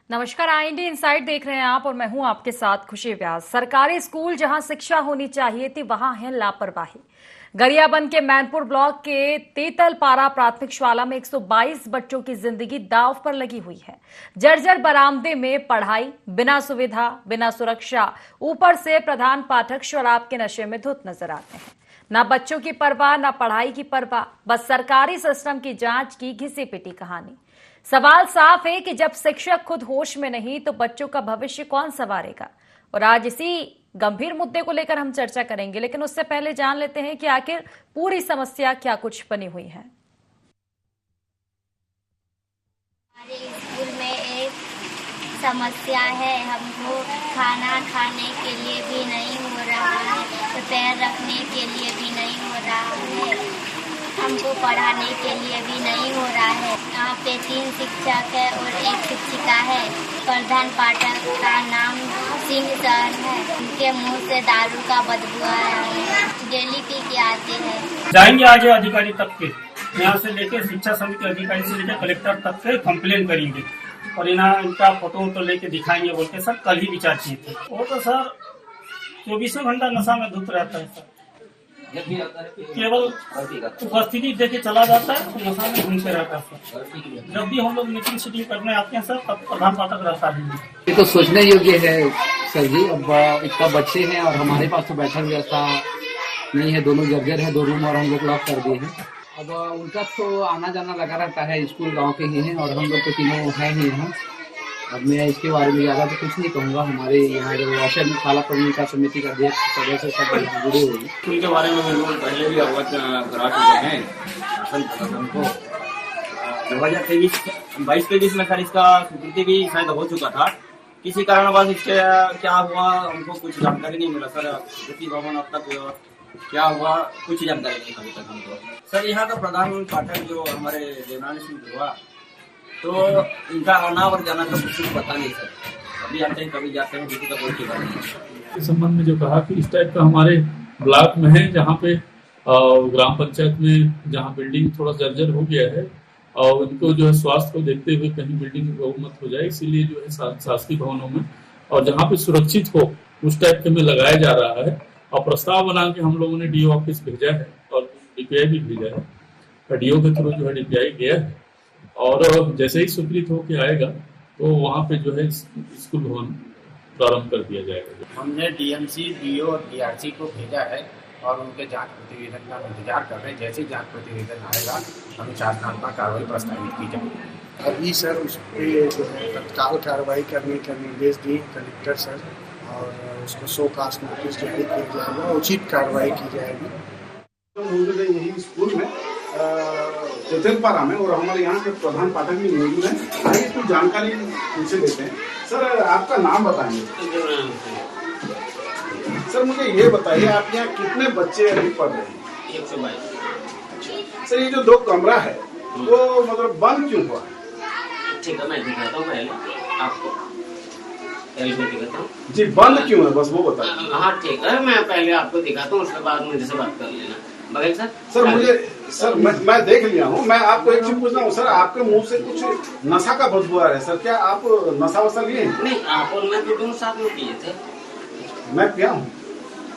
नमस्कार, IND inside देख रहे हैं आप और मैं हूं आपके साथ खुशी व्यास। सरकारी स्कूल जहां शिक्षा होनी चाहिए थी वहां है लापरवाही। गरियाबंद के मैनपुर ब्लॉक के तेतलपारा प्राथमिक शाला में 122 बच्चों की जिंदगी दांव पर लगी हुई है। जर्जर बरामदे में पढ़ाई, बिना सुविधा, बिना सुरक्षा, ऊपर से प्रधान पाठक शराब के नशे में धुत नजर आते हैं। ना बच्चों की परवाह, ना पढ़ाई की परवाह, बस सरकारी सिस्टम की जांच की घिसी पिटी कहानी। सवाल साफ है कि जब शिक्षक खुद होश में नहीं तो बच्चों का भविष्य कौन संवारेगा। और आज इसी गंभीर मुद्दे को लेकर हम चर्चा करेंगे, लेकिन उससे पहले जान लेते हैं कि आखिर पूरी समस्या क्या कुछ बनी हुई है। हमारे स्कूल में एक समस्या है, हमको खाना खाने के लिए भी नहीं हो रहा है, पैर रखने के लिए भी नहीं हो रहा है, हमको पढ़ाने के लिए भी नहीं हो रहा है। यहाँ पे 3 शिक्षक है और 1 शिक्षिका है। प्रधान पाठक का नाम सिंह सर है। उनके मुंह से दारू का बदबू आ रहा है, डेली पी के आते हैं। जाएंगे आगे अधिकारी तक के, यहाँ से लेके शिक्षा समिति अधिकारी से लेकर कलेक्टर तक के कंप्लेन करेंगे और इनका फोटो तो लेके दिखाएंगे बोलते सर कल ही विचार किए थे। वो तो सर 24 घंटा नशा में धुत रहता है सर, केवल उपस्थिति देके चला जाता है, नशा में घूमते रहता है सर। जब भी हम लोग मीटिंग सीटिंग करने आते हैं सर तब प्रधान पाठक रहता है। ये तो सोचने योग्य है सर जी। अब इतना बच्चे हैं और हमारे पास तो बैठक व्यवस्था नहीं है, दोनों जर्जर है, 2 रूम और हम लोग लॉक कर दिए हैं। अब उनका तो आना जाना लगा रहता है, स्कूल गांव के ही हैं और हम लोग तो तीनों हैं ही यहाँ। अब मैं इसके बारे में ज़्यादा तो कुछ नहीं कहूँगा। हमारे यहाँ जो राशन शाला प्रबंधन समिति का अध्यक्ष सदस्य सब जुड़े हुए हैं। स्कूल के बारे में हम लोग पहले भी अवगत करा चुके हैं शासन प्रशासन को। 2023 में सर इसका स्वीकृति भी शायद हो चुका था। किसी कारणवश इसके क्या हुआ हमको कुछ जानकारी नहीं मिला सर। कृषि भवन अब तक क्या हुआ कुछ जानकारी नहीं अभी तक हमको। सर यहाँ का प्रधान पाठक जो हमारे देवनारायण सिंह हुआ, तो इनका आना और जाना तो कुछ पता नहीं सर। कभी आते हैं कभी जाते हैं, किसी का कोई ठिकाना नहीं। इस संबंध में जो कहा कि इस टाइप का हमारे ब्लॉक में है, जहाँ पे ग्राम पंचायत में जहाँ बिल्डिंग थोड़ा जर्जर हो गया है और उनको जो है स्वास्थ्य को देखते हुए कहीं बिल्डिंग मत हो जाए, इसीलिए जो है शासकीय भवनों में और जहाँ पे सुरक्षित हो उस टाइप के में लगाया जा रहा है। और प्रस्ताव बना के हम लोगों ने DO ऑफिस भेजा है और DPI भी भेजा है। DO के थ्रू जो है DPI गया है और जैसे ही स्वीकृत होके आएगा तो वहाँ पे जो है स्कूल भवन प्रारंभ कर दिया जाएगा। हमने DMC, DO और DRC को भेजा है और उनके जांच प्रतिवेदन का इंतजार कर रहे हैं। जैसे ही जांच प्रतिवेदन आएगा हम शासनात्मक कार्रवाई प्रस्तावित की जाएगी। अभी सर उस पर जो है तत्काल कार्रवाई करने का निर्देश दिए कलेक्टर सर और उसको 100 कास्ट नोटिस जारी किया जाएगा, उचित कार्रवाई की जाएगी। तो मौजूद है यही स्कूल में तेतलपारा में और हमारे यहाँ के प्रधान पाठक भी मौजूद हैं। आइए कुछ जानकारी उनसे देते हैं। सर आपका नाम बताएंगे? सर मुझे ये बताइए आप यहाँ कितने बच्चे अभी पढ़ रहे हैं? 122। सर ये जो 2 कमरा है वो मतलब बंद क्यों हुआ? ठीक है मैं दिखाता हूँ पहले आपको, दिखाता हूँ जी। बंद क्यों है बस वो बताइए। हाँ ठीक है, मैं पहले आपको दिखाता हूँ, उसके बाद मुझे से बात कर लेना। बगैर सर मुझे सर मैं देख लिया हूँ। मैं आपको एक चीज पूछना हूँ सर, आपके मुंह से कुछ नशा का बदबू आ रहा है सर, क्या आप नशा वशा लिए हैं? नहीं, आप और मैं तो दोनों साथ में पिए थे। मैं पिया हूँ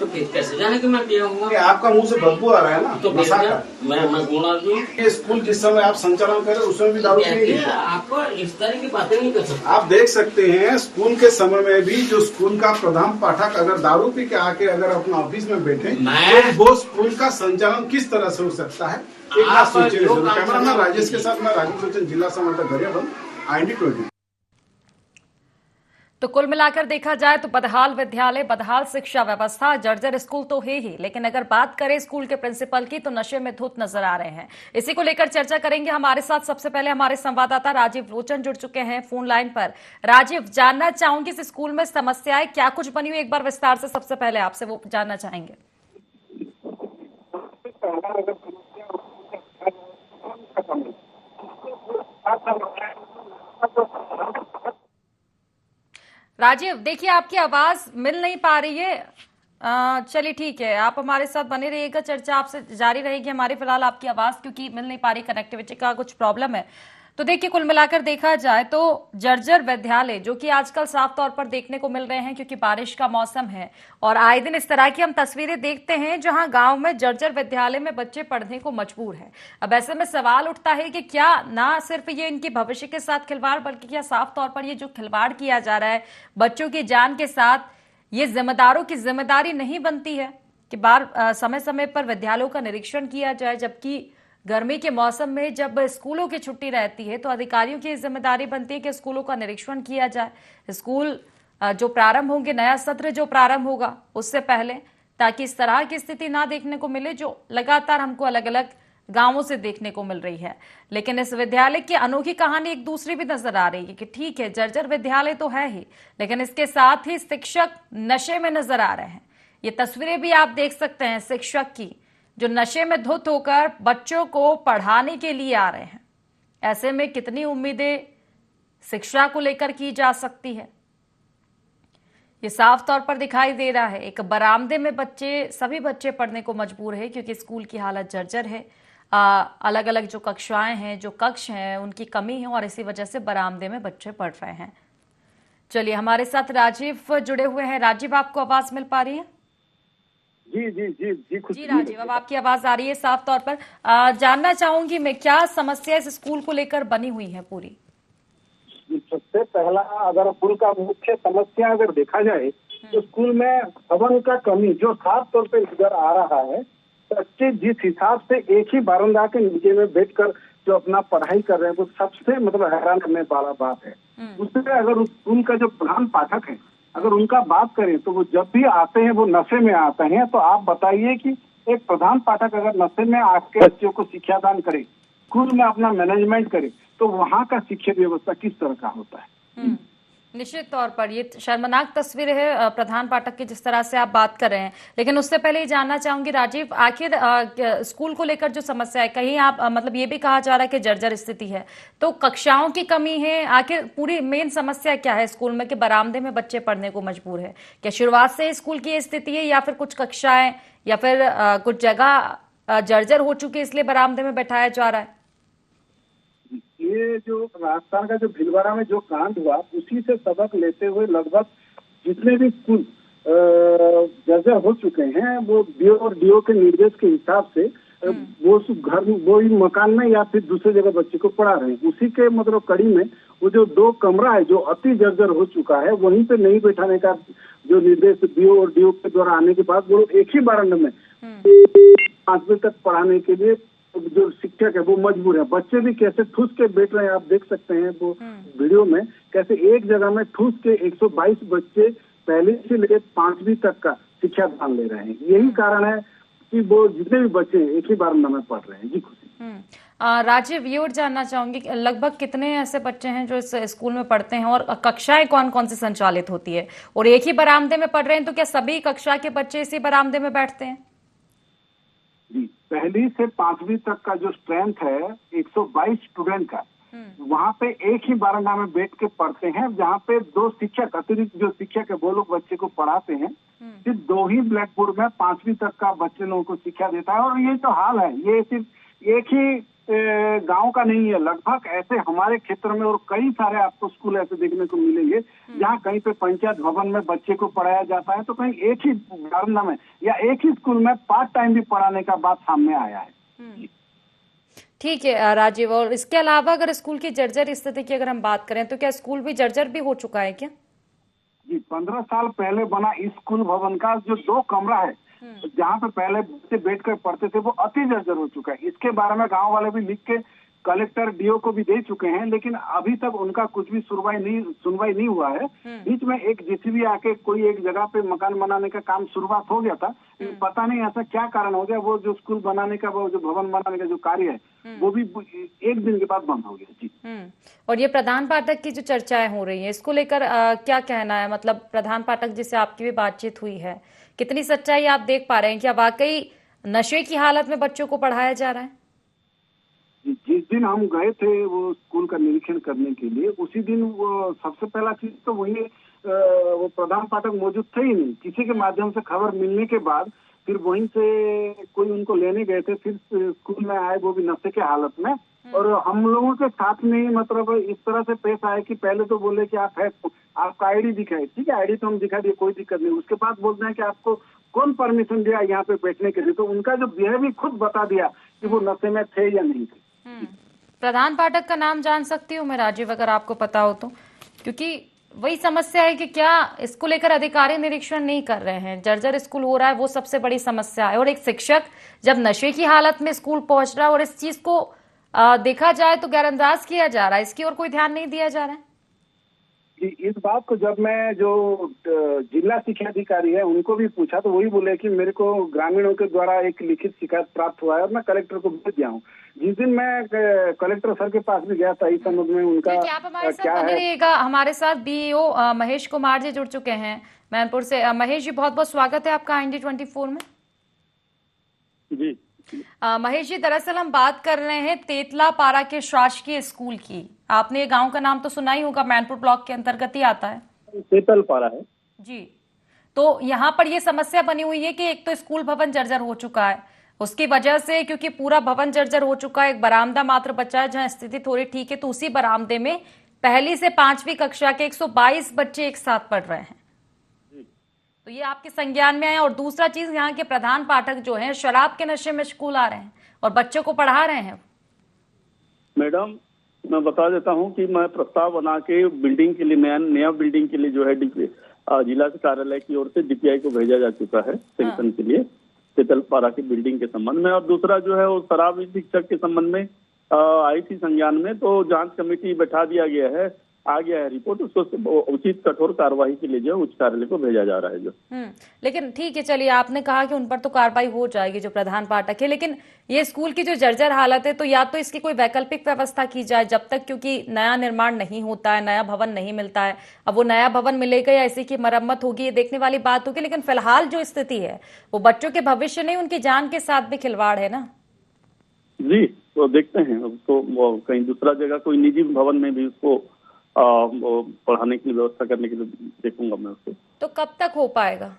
तो फिर कैसे जाने कि मैं पिया हुआ? आपका मुंह से बदबू आ रहा है ना तो नशा का। मैं गुण आदमी हूँ। ये स्कूल जिस समय आप संचालन कर रहे हैं उसमें भी दारू पी है? आपको इस तरह की बातें नहीं कर सकते। आप देख सकते हैं स्कूल के समय में भी जो स्कूल का प्रधान पाठक अगर दारू पी के आके अगर अपना ऑफिस में बैठे तो वो स्कूल का संचालन किस तरह से हो सकता है? एक बात सोचिए। कैमरामैन राजेश के साथ मैं राजीव लोचन, जिला समाचार गरियाबंद, IND 20। तो कुल मिलाकर देखा जाए तो बदहाल विद्यालय, बदहाल शिक्षा व्यवस्था, जर्जर स्कूल तो है ही, लेकिन अगर बात करें स्कूल के प्रिंसिपल की तो नशे में धुत नजर आ रहे हैं। इसी को लेकर चर्चा करेंगे। हमारे साथ सबसे पहले हमारे संवाददाता राजीव लोचन जुड़ चुके हैं फोन लाइन पर। राजीव, जानना चाहूंगी इस स्कूल में समस्याएं क्या कुछ बनी हुई, एक बार विस्तार से सबसे पहले आपसे वो जानना चाहेंगे। राजीव, देखिए आपकी आवाज मिल नहीं पा रही है। चलिए ठीक है, आप हमारे साथ बने रहिएगा, चर्चा आपसे जारी रहेगी हमारी। फिलहाल आपकी आवाज क्योंकि मिल नहीं पा रही, कनेक्टिविटी का कुछ प्रॉब्लम है। तो देखिए, कुल मिलाकर देखा जाए तो जर्जर विद्यालय जो कि आजकल साफ तौर पर देखने को मिल रहे हैं, क्योंकि बारिश का मौसम है और आए दिन इस तरह की हम तस्वीरें देखते हैं जहां गांव में जर्जर विद्यालय में बच्चे पढ़ने को मजबूर हैं। अब ऐसे में सवाल उठता है कि क्या ना सिर्फ ये इनके भविष्य के साथ खिलवाड़, बल्कि क्या साफ तौर पर ये जो खिलवाड़ किया जा रहा है बच्चों की जान के साथ, ये जिम्मेदारों की जिम्मेदारी नहीं बनती है कि समय समय पर विद्यालयों का निरीक्षण किया जाए, जबकि गर्मी के मौसम में जब स्कूलों की छुट्टी रहती है तो अधिकारियों की जिम्मेदारी बनती है कि स्कूलों का निरीक्षण किया जाए, स्कूल जो प्रारंभ होंगे, नया सत्र जो प्रारंभ होगा उससे पहले, ताकि इस तरह की स्थिति ना देखने को मिले जो लगातार हमको अलग अलग गांवों से देखने को मिल रही है। लेकिन इस विद्यालय की अनोखी कहानी एक दूसरी भी नजर आ रही है कि ठीक है, जर्जर विद्यालय तो है ही, लेकिन इसके साथ ही शिक्षक नशे में नजर आ रहे हैं। ये तस्वीरें भी आप देख सकते हैं शिक्षक की, जो नशे में धुत होकर बच्चों को पढ़ाने के लिए आ रहे हैं। ऐसे में कितनी उम्मीदें शिक्षा को लेकर की जा सकती है, ये साफ तौर पर दिखाई दे रहा है। एक बरामदे में सभी बच्चे पढ़ने को मजबूर है क्योंकि स्कूल की हालत जर्जर है। अलग अलग जो कक्षाएं हैं, जो कक्ष हैं, उनकी कमी है और इसी वजह से बरामदे में बच्चे पढ़ रहे हैं। चलिए, हमारे साथ राजीव जुड़े हुए हैं। राजीव, आपको आवाज मिल पा रही है? जी राजीव, अब आपकी आवाज आ रही है साफ तौर पर। जानना चाहूंगी मैं, क्या समस्या इस स्कूल को लेकर बनी हुई है पूरी? सबसे पहला, अगर स्कूल का मुख्य समस्या अगर देखा जाए तो स्कूल में भवन का कमी जो साफ तौर पे नजर आ रहा है। बच्चे जिस हिसाब से एक ही बारंदा के नीचे में बैठकर जो अपना पढ़ाई कर रहे हैं वो सबसे हैरान करने वाला बात है। उससे अगर उस स्कूल का जो प्रधान पाठक है, अगर उनका बात करें तो वो जब भी आते हैं वो नशे में आते हैं। तो आप बताइए कि एक प्रधान पाठक अगर नशे में आके बच्चों को शिक्षादान करे, स्कूल में अपना मैनेजमेंट करे, तो वहाँ का शिक्षा व्यवस्था किस तरह का होता है? निश्चित तौर पर ये शर्मनाक तस्वीर है प्रधान पाठक की, जिस तरह से आप बात कर रहे हैं। लेकिन उससे पहले ये जानना चाहूंगी राजीव, आखिर स्कूल को लेकर जो समस्या है, कहीं आप मतलब ये भी कहा जा रहा है कि जर्जर स्थिति है, तो कक्षाओं की कमी है, आखिर पूरी मेन समस्या क्या है स्कूल में कि बरामदे में बच्चे पढ़ने को मजबूर है? क्या शुरुआत से स्कूल की ये स्थिति है या फिर कुछ कक्षाएं या फिर कुछ जगह जर्जर हो चुकी है इसलिए बरामदे में बैठाया जा रहा है? ये जो राजस्थान का जो भीलवाड़ा में जो कांड हुआ, उसी से सबक लेते हुए लगभग जितने भी स्कूल जर्जर हो चुके हैं वो बीओ और डीओ के निर्देश के हिसाब से वो घर, वो मकान में या फिर दूसरी जगह बच्चे को पढ़ा रहे हैं। उसी के मतलब कड़ी में वो जो 2 कमरा है जो अति जर्जर हो चुका है, वहीं पे नहीं बैठाने का जो निर्देश बीओ और डीओ के द्वारा आने के बाद वो एक ही बारंदे में 5वीं तक पढ़ाने के लिए जो शिक्षक है वो मजबूर है। बच्चे भी कैसे ठूस के बैठ रहे हैं, आप देख सकते हैं वो वीडियो में, कैसे एक जगह में ठूस के 122 बच्चे पहले से लेकर 5वीं तक का शिक्षा दान ले रहे हैं। यही कारण है कि वो जितने भी बच्चे एक ही बार में पढ़ रहे हैं। जी खुशी। राजीव, ये और जानना चाहूंगी लगभग कितने ऐसे बच्चे हैं जो इस स्कूल में पढ़ते हैं और कक्षाएं कौन कौन सी संचालित होती है? और एक ही बरामदे में पढ़ रहे हैं तो क्या सभी कक्षा के बच्चे इसी बरामदे में बैठते हैं? जी, 1ली से 5वीं तक का जो स्ट्रेंथ है 122 स्टूडेंट का, वहाँ पे एक ही बारंदा में बैठ के पढ़ते हैं, जहाँ पे 2 शिक्षक अतिरिक्त जो शिक्षक है वो लोग बच्चे को पढ़ाते हैं। सिर्फ 2 ही ब्लैक बोर्ड में 5वीं तक का बच्चे लोगों को शिक्षा देता है। और ये तो हाल है, ये सिर्फ एक ही गांव का नहीं है, लगभग ऐसे हमारे क्षेत्र में और कई सारे आपको स्कूल ऐसे देखने को मिलेंगे जहाँ कहीं पे पंचायत भवन में बच्चे को पढ़ाया जाता है, तो कहीं एक ही बारंदा में या एक ही स्कूल में पार्ट टाइम भी पढ़ाने का बात सामने आया है। ठीक है राजीव, और इसके अलावा अगर स्कूल की जर्जर स्थिति की अगर हम बात करें तो क्या स्कूल भी जर्जर भी हो चुका है क्या? जी, 15 साल पहले बना स्कूल भवन का जो 2 कमरा है जहाँ पे पहले बच्चे बैठ कर पढ़ते थे वो अति जर्जर हो चुका है। इसके बारे में गांव वाले भी लिख के कलेक्टर डीओ को भी दे चुके हैं, लेकिन अभी तक उनका कुछ भी सुनवाई नहीं हुआ है। बीच में एक जेसीबी आके कोई एक जगह पे मकान बनाने का काम शुरुआत हो गया था, पता नहीं ऐसा क्या कारण हो गया, वो जो स्कूल बनाने का, वो जो भवन बनाने का जो कार्य है वो भी एक दिन के बाद बंद हो गया। जी, और ये प्रधान पाठक की जो चर्चाएं हो रही है इसको लेकर क्या कहना है? मतलब प्रधान पाठक जिससे आपकी भी बातचीत हुई है, कितनी सच्चाई आप देख पा रहे हैं? क्या वाकई नशे की हालत में बच्चों को पढ़ाया जा रहा है? जिस दिन हम गए थे वो स्कूल का निरीक्षण करने के लिए, उसी दिन वो सबसे पहला चीज तो वही वो प्रधान पाठक मौजूद थे ही नहीं। किसी के माध्यम से खबर मिलने के बाद फिर वहीं से कोई उनको लेने गए थे, फिर स्कूल में आए, वो भी नशे के हालत में। और हम लोगों के साथ में मतलब इस तरह से पेश आए कि पहले तो बोले कि आप है, आपका आईडी दिखाए, ठीक है आईडी तो हम दिखा दिए, कोई दिक्कत नहीं। उसके बाद बोलते हैं कि आपको कौन परमिशन दिया यहाँ पे बैठने के लिए, तो उनका जो बिहेवियर खुद बता दिया कि वो नशे में थे या नहीं थे। प्रधान पाठक का नाम जान सकती हूँ मैं राजीव, अगर आपको पता हो तो? क्योंकि वही समस्या है कि क्या इसको लेकर अधिकारी निरीक्षण नहीं कर रहे हैं, जर्जर स्कूल हो रहा है, वो सबसे बड़ी समस्या है। और एक शिक्षक जब नशे की हालत में स्कूल पहुंच रहा है और इस चीज को देखा जाए तो गैरअंदाज किया जा रहा है, इसकी ओर कोई ध्यान नहीं दिया जा रहा है। इस बात को जब मैं जो जिला शिक्षा अधिकारी है उनको भी पूछा तो वही बोले कि मेरे को ग्रामीणों के द्वारा एक लिखित शिकायत प्राप्त हुआ है और मैं कलेक्टर को भेज दिया हूँ। जिस दिन मैं कलेक्टर सर के पास भी गया था इस संबंध में उनका आप हमारे साथ बने रहिएगा। हमारे साथ बीईओ महेश कुमार जी जुड़ चुके हैं मैनपुर से। महेश जी, बहुत बहुत स्वागत है आपका IND24 में। जी महेश जी, दरअसल हम बात कर रहे हैं तेतला पारा के शासकीय स्कूल की। आपने ये गांव का नाम तो सुना ही होगा, मैनपुर ब्लॉक के अंतर्गत ही आता है। तेतल पारा है जी। तो यहाँ पर ये समस्या बनी हुई है कि एक तो स्कूल भवन जर्जर हो चुका है, उसकी वजह से क्योंकि पूरा भवन जर्जर हो चुका है, एक बरामदा मात्र बचा है जहाँ स्थिति थोड़ी ठीक है, तो उसी बरामदे में पहली से 5वीं कक्षा के 122 बच्चे एक साथ पढ़ रहे हैं। तो ये आपके संज्ञान में आए। और दूसरा चीज, यहाँ के प्रधान पाठक जो हैं शराब के नशे में स्कूल आ रहे हैं और बच्चों को पढ़ा रहे हैं। मैडम, मैं बता देता हूँ कि मैं प्रस्ताव बना के बिल्डिंग के लिए, नया बिल्डिंग के लिए जो है जिला कार्यालय की ओर से DPI को भेजा जा चुका है सेक्शन के लिए, तेतलपारा की बिल्डिंग के संबंध में। और दूसरा जो है वो शराब शिक्षक के संबंध में आई थी संज्ञान में, तो जांच कमेटी बैठा दिया गया है, आ गया है रिपोर्ट, उसको उचित कठोर कार्रवाई के लिए जो उच्च कार्यालय को भेजा जा रहा है जो। लेकिन ठीक है, चलिए, आपने कहा कि उन पर तो कार्रवाई हो जाएगी जो प्रधान पाठक है, लेकिन ये स्कूल की जो जर्जर हालत है, तो या तो इसकी कोई वैकल्पिक व्यवस्था की जाए जब तक, क्योंकि नया निर्माण नहीं होता है, नया भवन नहीं मिलता है। अब वो नया भवन मिलेगा या इसी की मरम्मत होगी, ये देखने वाली बात होगी। लेकिन फिलहाल जो स्थिति है वो बच्चों के भविष्य नहीं, उनकी जान के साथ भी खिलवाड़ है ना। जी, तो देखते हैं उसको कहीं दूसरा जगह कोई निजी भवन में भी उसको पढ़ाने की व्यवस्था करने के लिए देखूंगा मैं उसको। तो कब तक हो पाएगा?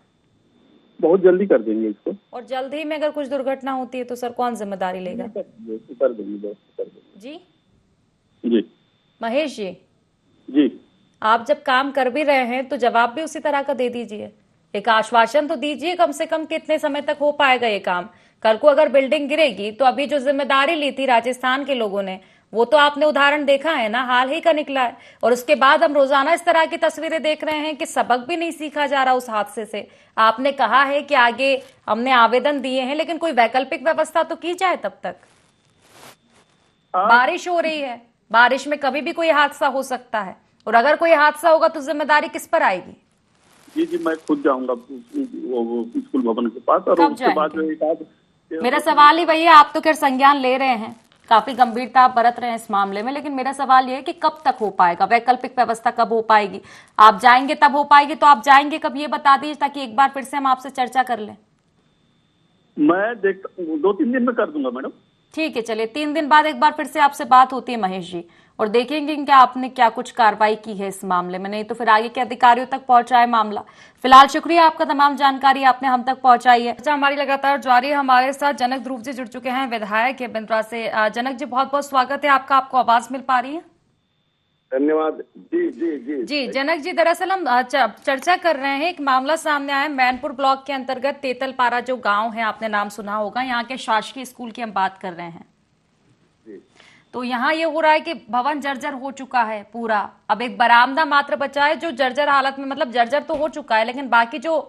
बहुत जल्दी कर देंगे इसको। और जल्द ही में अगर कुछ दुर्घटना होती है तो सर कौन जिम्मेदारी लेगा? कर देंगे। जी जी महेश जी, जी आप जब काम कर भी रहे हैं तो जवाब भी उसी तरह का दे दीजिए, एक आश्वासन तो दीजिए कम से कम, कितने समय तक हो पाएगा ये काम। कल को अगर बिल्डिंग गिरेगी तो अभी जो जिम्मेदारी ली थी राजस्थान के लोगों ने, वो तो आपने उदाहरण देखा है ना, हाल ही का निकला है। और उसके बाद हम रोजाना इस तरह की तस्वीरें देख रहे हैं कि सबक भी नहीं सीखा जा रहा उस हादसे से। आपने कहा है कि आगे हमने आवेदन दिए हैं, लेकिन कोई वैकल्पिक व्यवस्था तो की जाए तब तक। बारिश हो रही है, बारिश में कभी भी कोई हादसा हो सकता है, और अगर कोई हादसा होगा तो जिम्मेदारी किस पर आएगी? जी, मैं खुद जाऊंगा वो स्कूल भवन के पास, और उसके बाद जो मेरा सवाल ही वही है। आप तो खैर संज्ञान ले रहे हैं, काफी गंभीरता आप बरत रहे हैं इस मामले में, लेकिन मेरा सवाल ये है कि कब तक हो पाएगा, वैकल्पिक व्यवस्था कब हो पाएगी? आप जाएंगे तब हो पाएगी, तो आप जाएंगे कब ये बता दीजिए, ताकि एक बार फिर से हम आपसे चर्चा कर लें। मैं 2-3 दिन में कर दूंगा मैडम। ठीक है, चलिए 3 दिन बाद एक बार फिर से आपसे बात होती है महेश जी, और देखेंगे कि आपने क्या कुछ कार्रवाई की है इस मामले में, नहीं तो फिर आगे के अधिकारियों तक पहुंचाए मामला। फिलहाल शुक्रिया आपका, तमाम जानकारी आपने हम तक पहुंचाई है। अच्छा, हमारी लगातार जारी है। हमारे साथ जनक ध्रुव जी जुड़ चुके हैं, विधायक है बिंद्रा से। जनक जी, बहुत बहुत स्वागत है आपका, आपको आवाज मिल पा रही है? धन्यवाद। जी जी जी जी जनक जी, दरअसल हम चर्चा कर रहे हैं, एक मामला सामने आया मैनपुर ब्लॉक के अंतर्गत तेतलपारा जो गांव है, आपने नाम सुना होगा, यहाँ के शासकीय स्कूल की हम बात कर रहे हैं। तो यहाँ ये हो रहा है कि भवन जर्जर हो चुका है पूरा, अब एक बरामदा मात्र बचा है जो जर्जर हालत में, मतलब जर्जर तो हो चुका है, लेकिन बाकी जो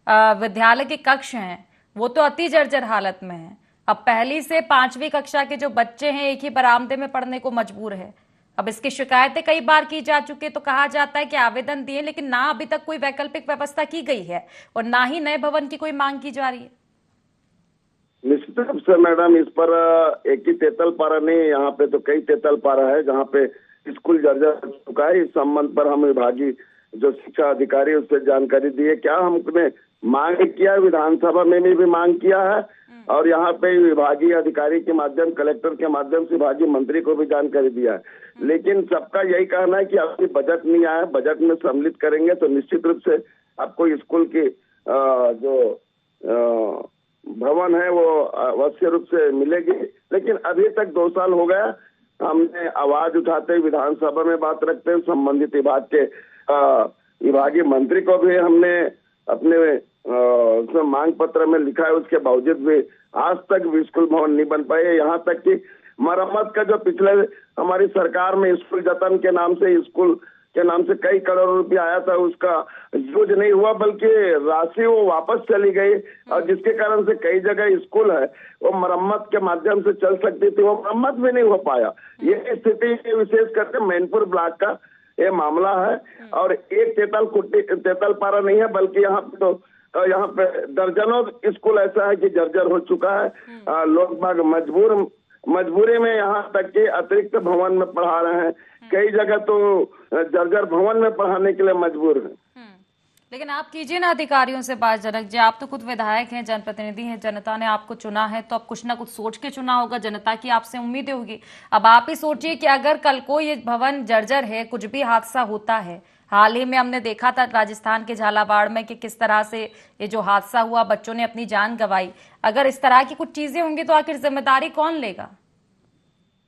विद्यालय के कक्ष हैं वो तो अति जर्जर हालत में है। अब पहली से 5वीं कक्षा के जो बच्चे हैं एक ही बरामदे में पढ़ने को मजबूर है। अब इसकी शिकायतें कई बार की जा चुकी है, तो कहा जाता है कि आवेदन दिए, लेकिन ना अभी तक कोई वैकल्पिक व्यवस्था की गई है और ना ही नए भवन की कोई मांग की जा रही है। निश्चित रूप से मैडम, इस पर एक ही तेतलपारा नहीं, यहाँ पे तो कई तेतलपारा है जहाँ पे स्कूल जर्जर हो चुका है। इस संबंध पर हम विभागीय जो शिक्षा अधिकारी है उससे जानकारी दी है। क्या हमने मांग किया, विधानसभा में भी मांग किया है, और यहाँ पे विभागीय अधिकारी के माध्यम, कलेक्टर के माध्यम से विभागीय मंत्री को भी जानकारी दिया है। लेकिन सबका यही कहना है कि अभी बजट नहीं आया, बजट में सम्मिलित करेंगे तो निश्चित रूप से आपको स्कूल की जो भवन है वो अवश्य रूप से मिलेगी। लेकिन अभी तक 2 साल हो गया हमने आवाज उठाते हुए विधानसभा में बात रखते हैं। संबंधित विभाग के विभागीय मंत्री को भी हमने अपने उसमें मांग पत्र में लिखा है। उसके बावजूद भी आज तक भी स्कूल भवन नहीं बन पाए। यहाँ तक कि मरम्मत का जो पिछले हमारी सरकार में स्कूल जतन के नाम से स्कूल के नाम से कई करोड़ रुपया आया था, उसका यूज नहीं हुआ, बल्कि राशि वो वापस चली गई। और जिसके कारण से कई जगह स्कूल है वो मरम्मत के माध्यम से चल सकती थी, वो मरम्मत भी नहीं हो पाया। ये स्थिति विशेष करके मैनपुर ब्लॉक का ये मामला है। और एक तेतलपारा नहीं है, बल्कि यहाँ पे दर्जनों स्कूल ऐसा है कि जर्जर हो चुका है। लोग बाग मजबूरी में यहाँ तक कि अतिरिक्त भवन में पढ़ा रहे हैं। कई जगह तो जर्जर भवन में पढ़ाने के लिए मजबूर हैं। लेकिन आप कीजिए ना अधिकारियों से बात। जनक जी, आप तो खुद विधायक हैं, जनप्रतिनिधि हैं, जनता ने आपको चुना है, तो अब कुछ ना कुछ सोच के चुना होगा। जनता की आपसे उम्मीदें होगी। अब आप ही सोचिए कि अगर कल को ये भवन जर्जर है, कुछ भी हादसा होता है। हाल ही में हमने देखा था राजस्थान के झालावाड़ में कि किस तरह से ये जो हादसा हुआ, बच्चों ने अपनी जान गंवाई। अगर इस तरह की कुछ चीजें होंगी तो आखिर जिम्मेदारी कौन लेगा?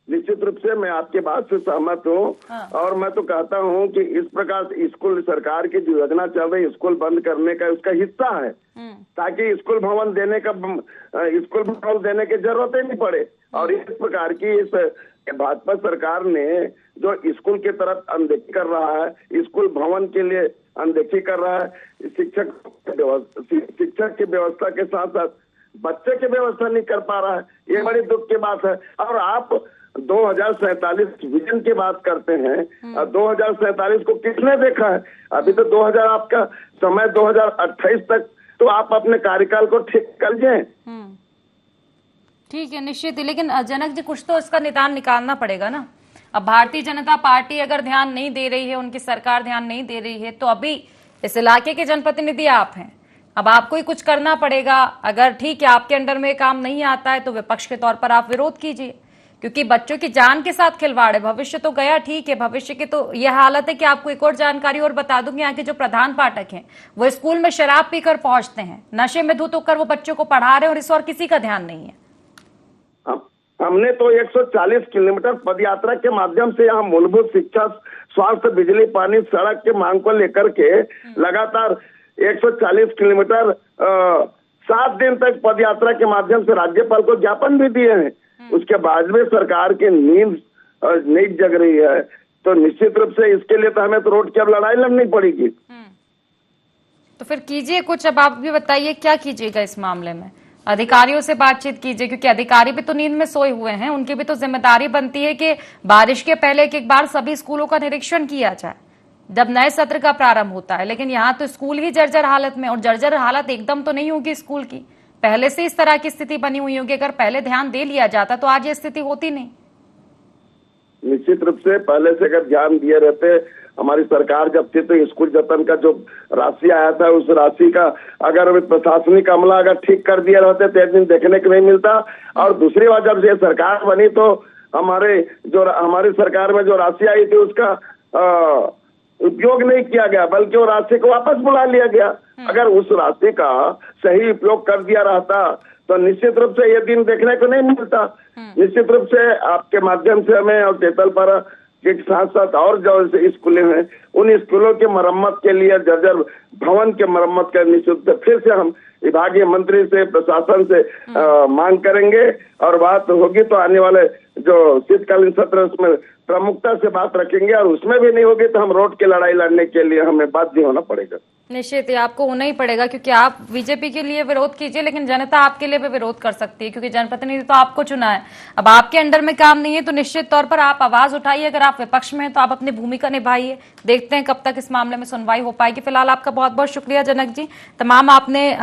निश्चित रूप से मैं आपके बात से सहमत हूँ। और मैं तो कहता हूँ कि इस प्रकार स्कूल सरकार की जो योजना चल रही है स्कूल बंद करने का, उसका हिस्सा है, ताकि स्कूल भवन देने की जरूरत ही नहीं पड़े। और इस प्रकार की इस भाजपा सरकार ने जो स्कूल की तरफ अनदेखी कर रहा है, स्कूल भवन के लिए अनदेखी कर रहा है, शिक्षक की व्यवस्था के साथ साथ बच्चे की व्यवस्था नहीं कर पा रहा है, ये बड़ी दुख की बात है। और आप 2047 विजन की बात करते हैं, 2047 को किसने देखा है? अभी तो 2000 आपका समय 2028 तक, तो आप अपने कार्यकाल को ठीक कर जाए। ठीक है, निश्चित ही। लेकिन जनक जी, कुछ तो इसका निदान निकालना पड़ेगा ना। अब भारतीय जनता पार्टी अगर ध्यान नहीं दे रही है, उनकी सरकार ध्यान नहीं दे रही है, तो अभी इस इलाके के जनप्रतिनिधि आप हैं, अब आपको ही कुछ करना पड़ेगा। अगर ठीक है आपके अंडर में काम नहीं आता है तो विपक्ष के तौर पर आप विरोध कीजिए, क्योंकि बच्चों की जान के साथ खिलवाड़ है। भविष्य तो गया, ठीक है, भविष्य की तो यह हालत है कि आपको एक और जानकारी और बता दूंगी। यहाँ के जो प्रधान पाठक हैं वो स्कूल में शराब पीकर पहुंचते हैं, नशे में धुत होकर वो बच्चों को पढ़ा रहे हैं, और इस और किसी का ध्यान नहीं है। हमने तो 140 किलोमीटर पदयात्रा के माध्यम से यहाँ मूलभूत शिक्षा, स्वास्थ्य, बिजली, पानी, सड़क की मांग को लेकर के लगातार 140 किलोमीटर 7 दिन तक पदयात्रा के माध्यम से राज्यपाल को ज्ञापन भी दिए हैं। उसके बाद में सरकार की नींद नहीं जग रही है, तो निश्चित रूप से इसके लिए तो हमें तो रोड की अब लड़ाई लड़नी पड़ेगी। तो फिर कीजिए कुछ। अब आप भी बताइए क्या कीजिएगा इस मामले में? अधिकारियों से बातचीत कीजिए, क्योंकि अधिकारी भी तो नींद में सोए हुए हैं। उनकी भी तो जिम्मेदारी बनती है कि बारिश के पहले एक बार सभी स्कूलों का निरीक्षण किया जाए जब नए सत्र का प्रारंभ होता है। लेकिन यहाँ तो स्कूल ही जर्जर हालत में, और जर्जर हालत एकदम तो नहीं होगी स्कूल की, पहले से इस तरह की स्थिति बनी हुई होगी। अगर पहले ध्यान दे लिया जाता तो आज ये स्थिति होती नहीं। निश्चित रूप से पहले से अगर ध्यान दिए रहते, हमारी सरकार जब थी तो स्कूल जतन का जो राशि आया था उस राशि का अगर प्रशासनिक अमला अगर ठीक कर दिया रहते तो एक दिन देखने को नहीं मिलता। और दूसरी बात, जब से सरकार बनी तो हमारी सरकार में जो राशि आई थी उसका उपयोग नहीं किया गया, बल्कि वो राशि को वापस बुला लिया गया। अगर उस राशि का सही उपयोग कर दिया रहता तो निश्चित रूप से ये दिन देखने को नहीं मिलता। निश्चित रूप से आपके माध्यम से हमें और तेतलपारा के साथ साथ और जो स्कूलें हैं उन स्कूलों की मरम्मत के लिए, जर्जर भवन के मरम्मत का निश्चित फिर से हम विभागीय मंत्री से, प्रशासन से मांग करेंगे। और बात होगी तो आने वाले जो शीतकालीन सत्र उसमें प्रमुखता से बात रखेंगे, और उसमें भी नहीं होगी तो हम रोड की लड़ाई लड़ने के लिए हमें बाध्य होना पड़ेगा। निश्चित ही आपको होना ही पड़ेगा, क्योंकि आप बीजेपी के लिए विरोध कीजिए लेकिन जनता आपके लिए भी विरोध कर सकती है, क्योंकि जनप्रतिनिधि तो आपको चुना है। अब आपके अंडर में काम नहीं है तो निश्चित तौर पर आप आवाज उठाइए। अगर आप विपक्ष में हैं तो आप अपनी भूमिका निभाइए। देखते हैं कब तक इस मामले में सुनवाई हो पाएगी। फिलहाल आपका बहुत बहुत शुक्रिया जनक जी, तमाम आपने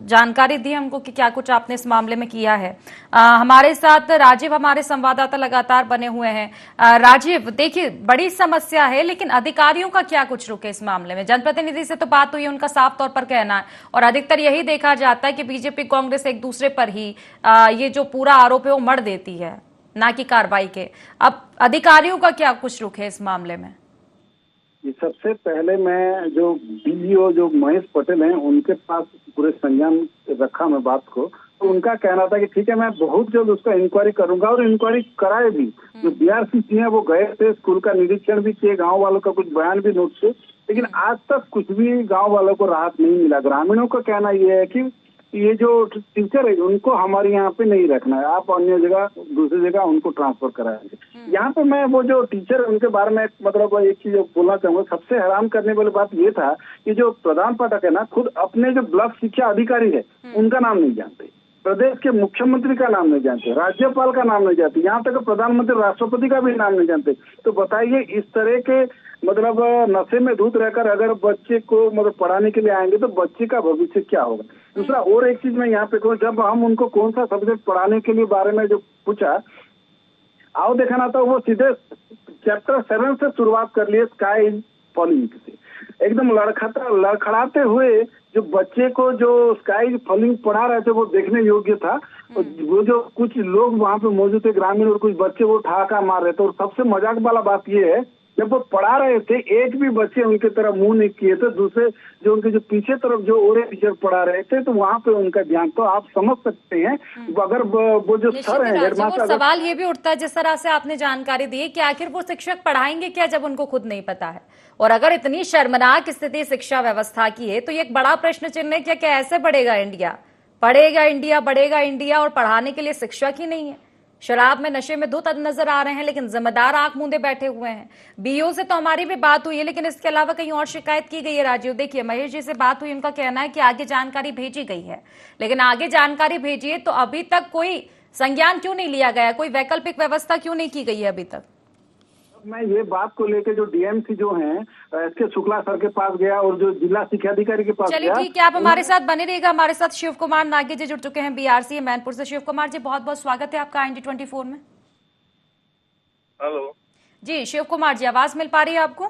जानकारी दी हमको कि क्या कुछ आपने इस मामले में किया है। हमारे साथ राजीव, हमारे संवाददाता लगातार बने हुए हैं। राजीव, देखिए बड़ी समस्या है, लेकिन अधिकारियों का क्या कुछ रुके इस मामले में? जनप्रतिनिधि से तो बात हुई, उनका साफ तौर पर कहना है, और अधिकतर यही देखा जाता है कि बीजेपी कांग्रेस एक दूसरे पर ही ये जो पूरा आरोप है वो मढ़ देती है, ना कि कार्रवाई के। अब अधिकारियों का क्या कुछ रुके इस मामले में? ये सबसे पहले मैं जो डीईओ जो महेश पटेल हैं उनके पास पूरे संज्ञान रखा मैं बात को, तो उनका कहना था कि ठीक है, मैं बहुत जल्द उसका इंक्वायरी करूंगा, और इंक्वायरी कराए भी। जो बीआरसीसी है वो गए थे, स्कूल का निरीक्षण भी किए, गांव वालों का कुछ बयान भी नोट से, लेकिन आज तक कुछ भी गांव वालों को राहत नहीं मिला। ग्रामीणों का कहना ये है कि ये जो टीचर है उनको हमारे यहाँ पे नहीं रखना है, आप अन्य जगह दूसरी जगह उनको ट्रांसफर कराएंगे। यहाँ पे मैं वो जो टीचर है उनके बारे में मतलब एक चीज बोलना चाहूंगा। सबसे हैरान करने वाली बात ये था कि जो प्रधान पाठक है ना, खुद अपने जो ब्लॉक शिक्षा अधिकारी है उनका नाम नहीं जानते, प्रदेश के मुख्यमंत्री का नाम नहीं जानते, राज्यपाल का नाम नहीं जानते, यहाँ तक प्रधानमंत्री राष्ट्रपति का भी नाम नहीं जानते। तो बताइए, इस तरह के मतलब नशे में धुत रहकर अगर बच्चे को मतलब पढ़ाने के लिए आएंगे तो बच्चे का भविष्य क्या होगा। दूसरा और एक चीज मैं यहाँ पे कहूँ, जब हम उनको कौन सा सब्जेक्ट पढ़ाने के लिए बारे में जो पूछा, आओ देखा ना, तो वो सीधे चैप्टर 7 से शुरुआत कर लिए, स्काई इज फॉलिंग से। एकदम लड़खड़ाते हुए जो बच्चे को जो स्काई फॉलिंग पढ़ा रहे थे वो देखने योग्य था। और वो जो कुछ लोग वहाँ पे मौजूद थे ग्रामीण और कुछ बच्चे, वो ठहाका मार रहे थे। और सबसे मजाक वाला बात ये है, जब वो पढ़ा रहे थे एक भी बच्चे उनके तरफ मुंह नहीं किए थे। दूसरे जो उनके जो पीछे तरफ जो और टीचर पढ़ा रहे थे तो वहाँ पे उनका ध्यान, तो आप समझ सकते हैं अगर वो जो सर है हेडमास्टर। सवाल ये भी उठता है जिस तरह से आपने जानकारी दी कि आखिर वो शिक्षक पढ़ाएंगे क्या जब उनको खुद नहीं पता है। और अगर इतनी शर्मनाक स्थिति शिक्षा व्यवस्था की है तो ये एक बड़ा प्रश्न चिन्ह है, क्या ऐसे बढ़ेगा इंडिया? बढ़ेगा इंडिया और पढ़ाने के लिए शिक्षक ही नहीं है। शराब में नशे में धुत नजर आ रहे हैं, लेकिन जिम्मेदार आंख मूंदे बैठे हुए हैं। बीओ से तो हमारी भी बात हुई है, लेकिन इसके अलावा कहीं और शिकायत की गई है। राजीव, देखिए महेश जी से बात हुई, उनका कहना है कि आगे जानकारी भेजी गई है, लेकिन आगे जानकारी भेजी है तो अभी तक कोई संज्ञान क्यों नहीं लिया गया, कोई वैकल्पिक व्यवस्था क्यों नहीं की गई है अभी तक? मैं ये बात को लेकर जो डीएमसी जो हैं एसके शुक्ला सर के पास गया और जो जिला शिक्षा अधिकारी के पास चलिए ठीक है, आप हमारे साथ बने रहिएगा। हमारे साथ शिव कुमार नागे जी जुड़ चुके हैं बीआरसी मैनपुर से। शिव कुमार जी, बहुत बहुत स्वागत है आपका IND24 में। हेलो जी शिव कुमार जी, आवाज मिल पा रही है आपको?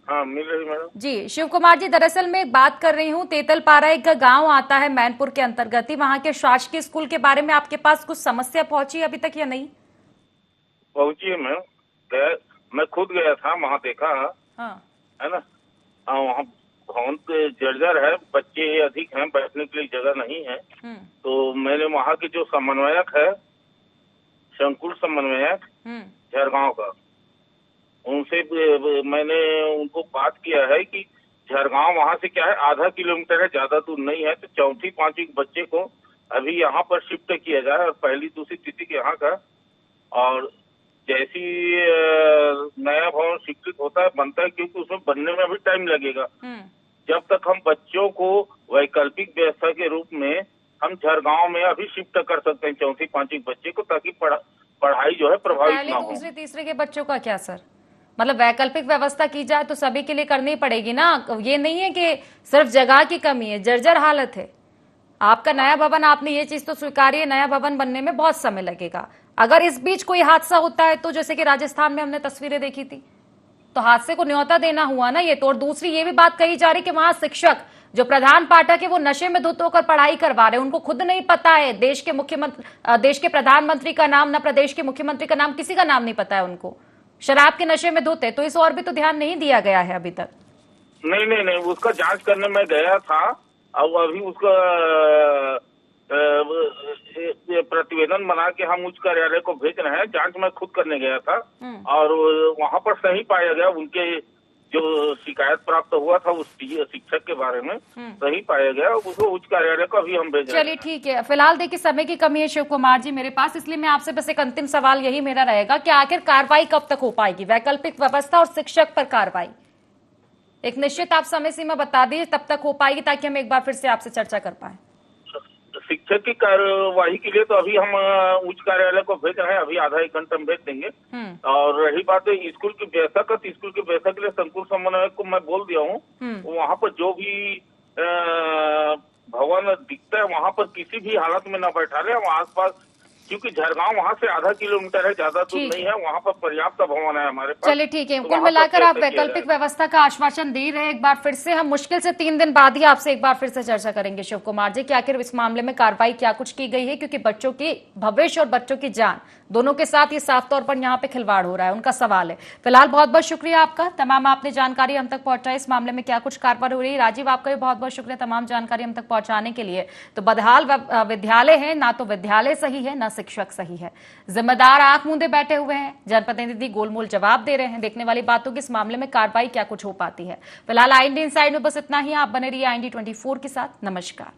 हाँ, मिल रही मैडम जी शिव कुमार जी, दरअसल मैं एक बात कर रही हूँ, तेतलपारा एक गांव आता है मैनपुर के अंतर्गत ही, वहाँ के शासकीय स्कूल के बारे में आपके पास कुछ समस्या पहुंची अभी तक या नहीं? पहुंची है मैम, मैं खुद गया था वहाँ, देखा है ना, वहाँ भवन पे जर्जर है, बच्चे अधिक हैं, बैठने के लिए जगह नहीं है। तो मैंने वहाँ के जो समन्वयक है, संकुल समन्वयक झरगांव का, उनसे मैंने उनको बात किया है कि झरगांव वहाँ से क्या है, आधा किलोमीटर है, ज्यादा दूर नहीं है। तो चौथी पांचवी बच्चे को अभी यहाँ पर शिफ्ट किया जाए और पहली दूसरी तिथि यहाँ का, और जैसी नया भवन स्वीकृत होता है बनता है, क्योंकि उसमें बनने में भी टाइम लगेगा। जब तक हम बच्चों को वैकल्पिक व्यवस्था के रूप में हम झरगांव में अभी शिफ्ट कर सकते हैं चौथी पांचवी बच्चे को, ताकि पढ़ाई जो है प्रभावित ना हो। दूसरे तीसरे के बच्चों का क्या सर, मतलब वैकल्पिक व्यवस्था की जाए तो सभी के लिए करनी पड़ेगी ना। ये नहीं है कि सिर्फ जगह की कमी है, जर्जर हालत है। आपका नया भवन, आपने ये चीज तो स्वीकारी है, नया भवन बनने में बहुत समय लगेगा। अगर इस बीच कोई हादसा होता है तो जैसे कि राजस्थान में हमने तस्वीरें देखी थी, तो हादसे को न्योता देना हुआ ना ये तो। और दूसरी ये भी बात कही जा रही कि वहां शिक्षक जो प्रधान पाठक है वो नशे में धुत होकर पढ़ाई करवा रहे हैं, उनको खुद नहीं पता है देश के प्रधानमंत्री का नाम, ना प्रदेश के मुख्यमंत्री का नाम, किसी का नाम नहीं पता है उनको। शराब के नशे में धुत है, तो इस और भी तो ध्यान नहीं दिया गया है अभी तक। नहीं, उसका जांच करने में गया था, और अभी उसका प्रतिवेदन बना के हम उच्च कार्यालय को भेज रहे हैं। जांच मैं खुद करने गया था और वहाँ पर सही पाया गया, उनके जो शिकायत प्राप्त हुआ था उस शिक्षक के बारे में सही पाया गया, उसको उच्च कार्यालय को अभी हम भेज रहे हैं। चलिए ठीक है, फिलहाल देखिए समय की कमी है शिव कुमार जी मेरे पास, इसलिए मैं आपसे बस एक अंतिम सवाल यही मेरा रहेगा कि आखिर कार्रवाई कब तक हो पाएगी, वैकल्पिक व्यवस्था और शिक्षक पर कार्रवाई एक निश्चित आप समय सीमा बता दीजिए, तब तक हो पाएगी ताकि हम एक बार फिर से आपसे चर्चा कर पाए। शिक्षक की कार्यवाही के लिए तो अभी हम उच्च कार्यालय को भेज रहे हैं, अभी आधा एक घंटा में भेज देंगे। और रही बात है स्कूल की व्यवस्था का, तो स्कूल की व्यवस्था के लिए संकुल समन्वयक को मैं बोल दिया हूँ, वहाँ पर जो भी भवन दिखता है वहाँ पर किसी भी हालत में न बैठा रहे, वहाँ आसपास क्योंकि झरगांव वहाँ से आधा किलोमीटर है, ज्यादा दूर नहीं है, वहाँ पर पर्याप्त भवन है हमारे पास। चलिए ठीक है, तो कुल मिलाकर आप वैकल्पिक व्यवस्था का आश्वासन दे रहे हैं। एक बार फिर से हम मुश्किल से 3 दिन बाद ही आपसे एक बार फिर से चर्चा करेंगे शिव कुमार जी कि आखिर इस मामले में कार्रवाई क्या कुछ की गई है, क्योंकि बच्चों की भविष्य और बच्चों की जान दोनों के साथ ये साफ तौर पर यहाँ पे खिलवाड़ हो रहा है, उनका सवाल है। फिलहाल बहुत बहुत शुक्रिया आपका, तमाम आपने जानकारी हम तक पहुंचाई। इस मामले में क्या कुछ कार्रवाई हो रही है, राजीव आपका भी बहुत बहुत शुक्रिया तमाम जानकारी हम तक पहुंचाने के लिए। तो बदहाल विद्यालय है, ना तो विद्यालय सही है ना शिक्षक सही है, जिम्मेदार आंख मूंदे बैठे हुए हैं, जनप्रतिनिधि गोलमोल जवाब दे रहे हैं। देखने वाली बातों की इस मामले में कार्रवाई क्या कुछ हो पाती है। फिलहाल IND इनसाइड में बस इतना ही। आप बने रहिए IND 24 के साथ। नमस्कार।